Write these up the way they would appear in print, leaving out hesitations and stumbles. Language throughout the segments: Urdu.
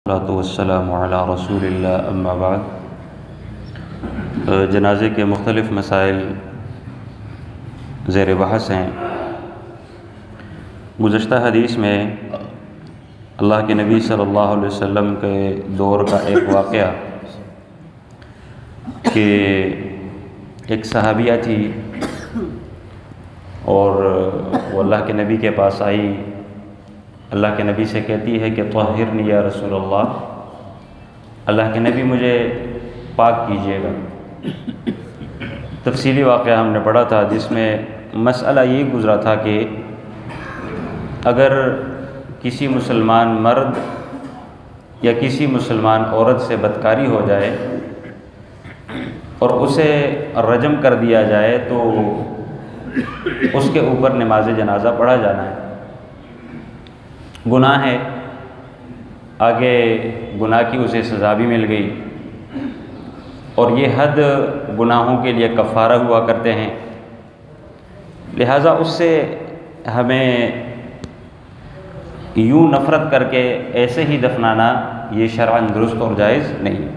والسلام علی رسول اللہ اما بعد۔ جنازے کے مختلف مسائل زیر بحث ہیں۔ گزشتہ حدیث میں اللہ کے نبی صلی اللہ علیہ وسلم کے دور کا ایک واقعہ کہ ایک صحابیہ تھی اور وہ اللہ کے نبی کے پاس آئی، اللہ کے نبی سے کہتی ہے کہ طہرنی یا رسول اللہ کے نبی مجھے پاک کیجیے گا۔ تفصیلی واقعہ ہم نے پڑھا تھا جس میں مسئلہ یہ گزرا تھا کہ اگر کسی مسلمان مرد یا کسی مسلمان عورت سے بدکاری ہو جائے اور اسے رجم کر دیا جائے تو اس کے اوپر نماز جنازہ پڑھا جانا ہے۔ گناہ ہے، آگے گناہ کی اسے سزا بھی مل گئی، اور یہ حد گناہوں کے لیے کفارہ ہوا کرتے ہیں، لہٰذا اس سے ہمیں یوں نفرت کر کے ایسے ہی دفنانا یہ شرعاً درست اور جائز نہیں۔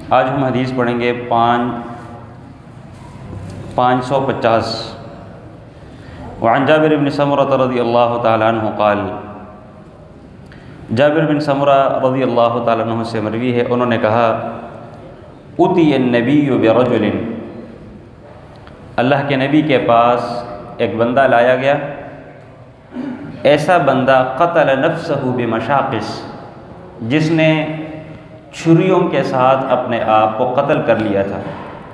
آج ہم حدیث پڑھیں گے 550۔ وعن جابر بن سمرہ رضی اللہ تعالیٰ عنہ قال، جابر بن سمرہ رضی اللہ تعالیٰ عنہ سے مروی ہے، انہوں نے کہا اتی النبی برجل، اللہ کے نبی کے پاس ایک بندہ لایا گیا، ایسا بندہ قتل نفسہ بمشاقص، جس نے چھریوں کے ساتھ اپنے آپ کو قتل کر لیا تھا،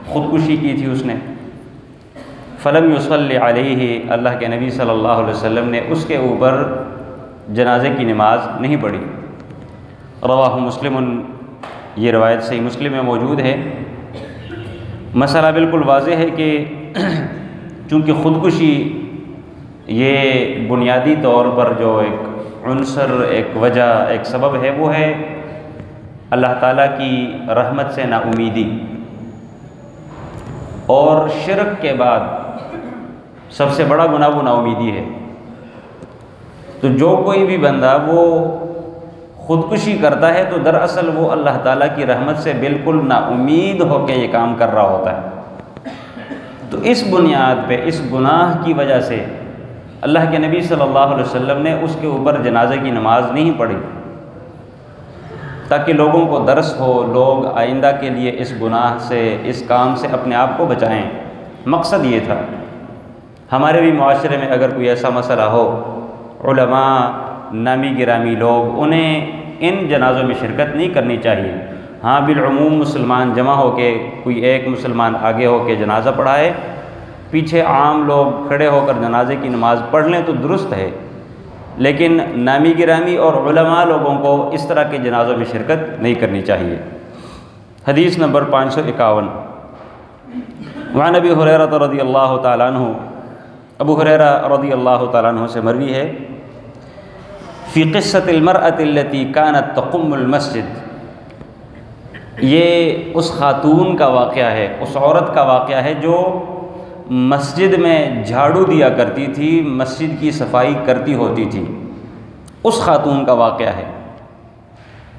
خودکشی کی تھی اس نے۔ فلم یصلی علیہ، اللہ کے نبی صلی اللہ علیہ وسلم نے اس کے اوپر جنازے کی نماز نہیں پڑھی۔ رواہ مسلم، یہ روایت صحیح مسلم میں موجود ہے۔ مسئلہ بالکل واضح ہے کہ چونکہ خودکشی یہ بنیادی طور پر جو ایک عنصر، ایک وجہ، ایک سبب ہے، وہ ہے اللہ تعالیٰ کی رحمت سے نا امیدی، اور شرک کے بعد سب سے بڑا گناہ وہ نا امیدی ہے۔ تو جو کوئی بھی بندہ وہ خودکشی کرتا ہے تو دراصل وہ اللہ تعالیٰ کی رحمت سے بالکل نا امید ہو کے یہ کام کر رہا ہوتا ہے۔ تو اس بنیاد پہ، اس گناہ کی وجہ سے اللہ کے نبی صلی اللہ علیہ وسلم نے اس کے اوپر جنازے کی نماز نہیں پڑھی، تاکہ لوگوں کو درس ہو، لوگ آئندہ کے لیے اس گناہ سے، اس کام سے اپنے آپ کو بچائیں۔ مقصد یہ تھا۔ ہمارے بھی معاشرے میں اگر کوئی ایسا مسئلہ ہو، علماء، نامی گرامی لوگ، انہیں ان جنازوں میں شرکت نہیں کرنی چاہیے۔ ہاں بالعموم مسلمان جمع ہو کے، کوئی ایک مسلمان آگے ہو کے جنازہ پڑھائے، پیچھے عام لوگ کھڑے ہو کر جنازے کی نماز پڑھ لیں تو درست ہے، لیکن نامی گرامی اور علماء لوگوں کو اس طرح کے جنازوں میں شرکت نہیں کرنی چاہیے۔ حدیث نمبر 551۔ وعن ابی ہریرہ رضی اللہ تعالیٰ عنہ، ابو ہریرہ رضی اللہ تعالیٰ عنہ سے مروی ہے، فی قصۃ المرأۃ التی کانت تقم المسجد، یہ اس خاتون کا واقعہ ہے، اس عورت کا واقعہ ہے جو مسجد میں جھاڑو دیا کرتی تھی، مسجد کی صفائی کرتی ہوتی تھی، اس خاتون کا واقعہ ہے۔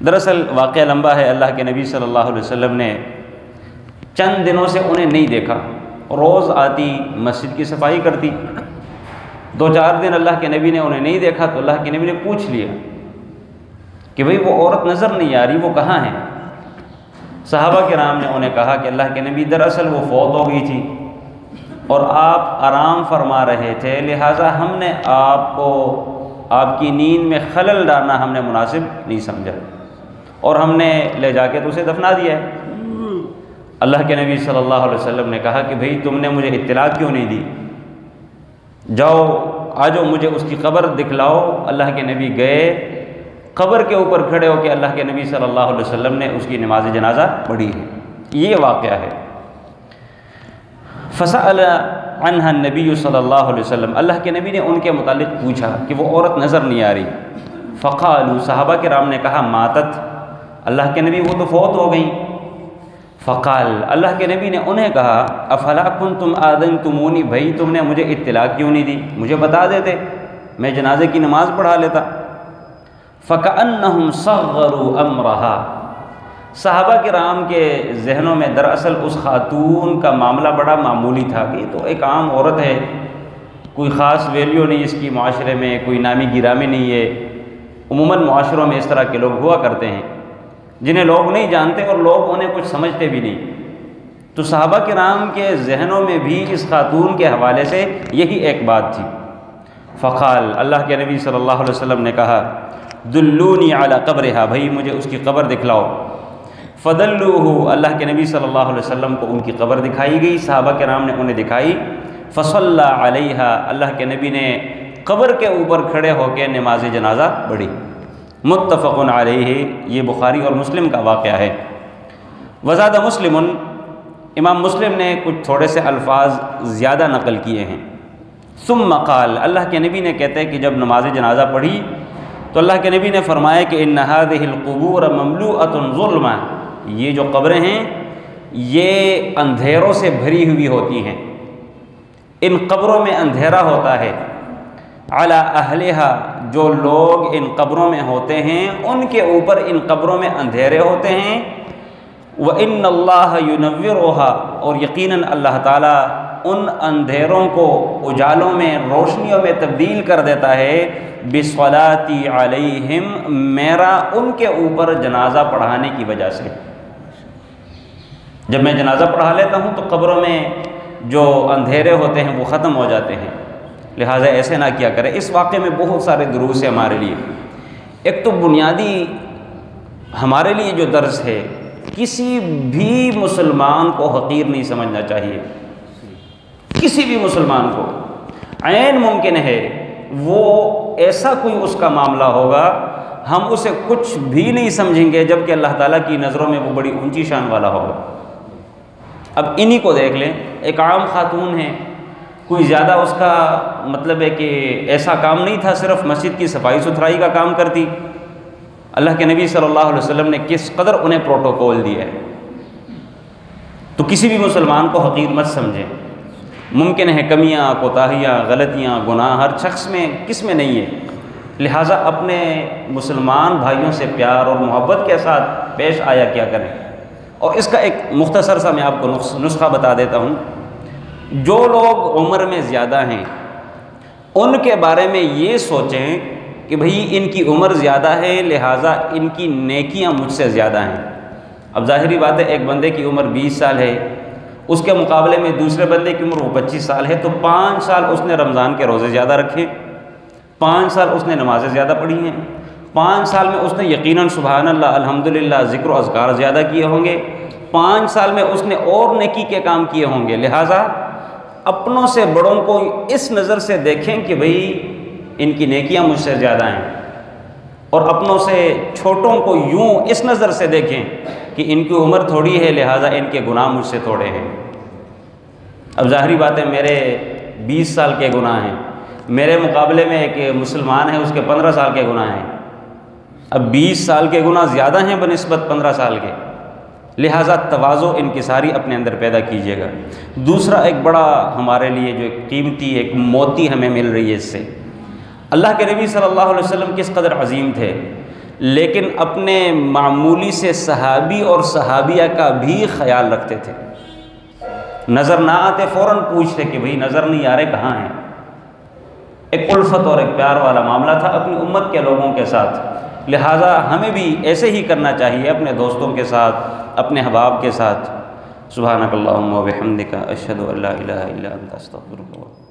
دراصل واقعہ لمبا ہے۔ اللہ کے نبی صلی اللہ علیہ وسلم نے چند دنوں سے انہیں نہیں دیکھا، روز آتی، مسجد کی صفائی کرتی۔ 2-4 دن اللہ کے نبی نے انہیں نہیں دیکھا تو اللہ کے نبی نے پوچھ لیا کہ بھئی وہ عورت نظر نہیں آ رہی، وہ کہاں ہے؟ صحابہ کرام نے انہیں کہا کہ اللہ کے نبی دراصل وہ فوت ہو گئی تھی اور آپ آرام فرما رہے تھے، لہٰذا ہم نے آپ کو، آپ کی نیند میں خلل ڈالنا ہم نے مناسب نہیں سمجھا، اور ہم نے لے جا کے تو اسے دفنا دیا ہے۔ اللہ کے نبی صلی اللہ علیہ وسلم نے کہا کہ بھئی تم نے مجھے اطلاع کیوں نہیں دی؟ جاؤ آجو مجھے اس کی قبر دکھلاؤ۔ اللہ کے نبی گئے، قبر کے اوپر کھڑے ہو کے اللہ کے نبی صلی اللہ علیہ وسلم نے اس کی نماز جنازہ پڑھی ہے۔ یہ واقعہ ہے۔ فسأل عنها النبی صلی اللہ علیہ وسلم، اللہ کے نبی نے ان کے متعلق پوچھا کہ وہ عورت نظر نہیں آ رہی۔ فقالوا، صحابہ کرام نے کہا ماتت، اللہ کے نبی وہ تو فوت ہو گئیں۔ فقال، اللہ کے نبی نے انہیں کہا افلا کنتم آذنتمونی، بھائی تم نے مجھے اطلاع کیوں نہیں دی، مجھے بتا دیتے، میں جنازے کی نماز پڑھا لیتا۔ فَكَأَنَّهُمْ صَغَّرُوا أَمْرَهَا۔ صحابہ کرام کے ذہنوں میں دراصل اس خاتون کا معاملہ بڑا معمولی تھا کہ یہ تو ایک عام عورت ہے، کوئی خاص ویلیو نہیں اس کی معاشرے میں، کوئی نامی گرامی نہیں ہے۔ عموماً معاشروں میں اس طرح کے لوگ ہوا کرتے ہیں جنہیں لوگ نہیں جانتے اور لوگ انہیں کچھ سمجھتے بھی نہیں۔ تو صحابہ کرام کے ذہنوں میں بھی اس خاتون کے حوالے سے یہی ایک بات تھی۔ فقال، اللہ کے نبی صلی اللہ علیہ وسلم نے کہا، دلونی علی قبرہا، بھائی مجھے اس کی قبر دکھلاؤ۔ فدلوہ، اللہ کے نبی صلی اللہ علیہ وسلم کو ان کی قبر دکھائی گئی، صحابہ کرام نے انہیں دکھائی۔ فصلی علیہا، اللہ کے نبی نے قبر کے اوپر کھڑے ہو کے نماز جنازہ پڑھی۔ متفق علیہ، یہ بخاری اور مسلم کا واقعہ ہے۔ وزاد مسلم، امام مسلم نے کچھ تھوڑے سے الفاظ زیادہ نقل کیے ہیں۔ ثم قال، اللہ کے نبی نے کہتے ہیں کہ جب نماز جنازہ پڑھی تو اللہ کے نبی نے فرمایا کہ ان هذه القبور مملوءة ظلما، یہ جو قبریں ہیں یہ اندھیروں سے بھری ہوئی ہوتی ہیں، ان قبروں میں اندھیرا ہوتا ہے۔ علی اہلہا، جو لوگ ان قبروں میں ہوتے ہیں ان کے اوپر ان قبروں میں اندھیرے ہوتے ہیں۔ وَإِنَّ اللَّهَ يُنَوِّرُهَا، اور یقیناً اللہ تعالیٰ ان اندھیروں کو اجالوں میں، روشنیوں میں تبدیل کر دیتا ہے۔ بِصَلَاتِي عَلَيْهِمْ، میرا ان کے اوپر جنازہ پڑھانے کی وجہ سے۔ جب میں جنازہ پڑھا لیتا ہوں تو قبروں میں جو اندھیرے ہوتے ہیں وہ ختم ہو جاتے ہیں، لہٰذا ایسے نہ کیا کرے۔ اس واقعے میں بہت سارے دروس ہیں ہمارے لیے۔ ایک تو بنیادی ہمارے لیے جو درس ہے، کسی بھی مسلمان کو حقیر نہیں سمجھنا چاہیے، کسی بھی مسلمان کو۔ عین ممکن ہے وہ ایسا کوئی اس کا معاملہ ہوگا ہم اسے کچھ بھی نہیں سمجھیں گے، جبکہ اللہ تعالیٰ کی نظروں میں وہ بڑی اونچی شان والا ہوگا۔ اب انہی کو دیکھ لیں، ایک عام خاتون ہے، کوئی زیادہ اس کا مطلب ہے کہ ایسا کام نہیں تھا، صرف مسجد کی صفائی ستھرائی کا کام کرتی۔ اللہ کے نبی صلی اللہ علیہ وسلم نے کس قدر انہیں پروٹوکول دیا ہے۔ تو کسی بھی مسلمان کو حقیر مت سمجھیں۔ ممکن ہے کمیاں، کوتاہیاں، غلطیاں، گناہ ہر شخص میں، کس میں نہیں ہے، لہٰذا اپنے مسلمان بھائیوں سے پیار اور محبت کے ساتھ پیش آیا کیا کریں۔ اور اس کا ایک مختصر سا میں آپ کو نسخہ بتا دیتا ہوں۔ جو لوگ عمر میں زیادہ ہیں ان کے بارے میں یہ سوچیں کہ بھئی ان کی عمر زیادہ ہے لہٰذا ان کی نیکیاں مجھ سے زیادہ ہیں۔ اب ظاہری بات ہے، ایک بندے کی عمر 20 سال ہے، اس کے مقابلے میں دوسرے بندے کی عمر وہ 25 سال ہے، تو 5 سال اس نے رمضان کے روزے زیادہ رکھے، 5 سال اس نے نمازیں زیادہ پڑھی ہیں، 5 سال میں اس نے یقیناً سبحان اللہ، الحمدللہ، ذکر و اذکار زیادہ کیے ہوں گے، 5 سال میں اس نے اور نیکی کے کام کیے ہوں گے۔ لہٰذا اپنوں سے بڑوں کو اس نظر سے دیکھیں کہ بھئی ان کی نیکیاں مجھ سے زیادہ ہیں، اور اپنوں سے چھوٹوں کو یوں اس نظر سے دیکھیں کہ ان کی عمر تھوڑی ہے لہٰذا ان کے گناہ مجھ سے تھوڑے ہیں۔ اب ظاہری بات ہے میرے 20 سال کے گناہ ہیں، میرے مقابلے میں ایک مسلمان ہے اس کے 15 سال کے گناہ ہیں، اب 20 سال کے گناہ زیادہ ہیں بنسبت 15 سال کے، لہٰذا تواضع انکساری اپنے اندر پیدا کیجیے گا۔ دوسرا ایک بڑا ہمارے لیے جو ایک قیمتی ایک موتی ہمیں مل رہی ہے اس سے، اللہ کے نبی صلی اللہ علیہ وسلم کس قدر عظیم تھے، لیکن اپنے معمولی سے صحابی اور صحابیہ کا بھی خیال رکھتے تھے۔ نظر نہ آتے فوراً پوچھتے کہ بھئی نظر نہیں آ رہے کہاں ہیں۔ ایک الفت اور ایک پیار والا معاملہ تھا اپنی امت کے لوگوں کے ساتھ، لہٰذا ہمیں بھی ایسے ہی کرنا چاہیے اپنے دوستوں کے ساتھ، اپنے احباب کے ساتھ۔ سبحانک اللہم و بحمدک، اشہد ان لا الہ الا انت، استغفرک۔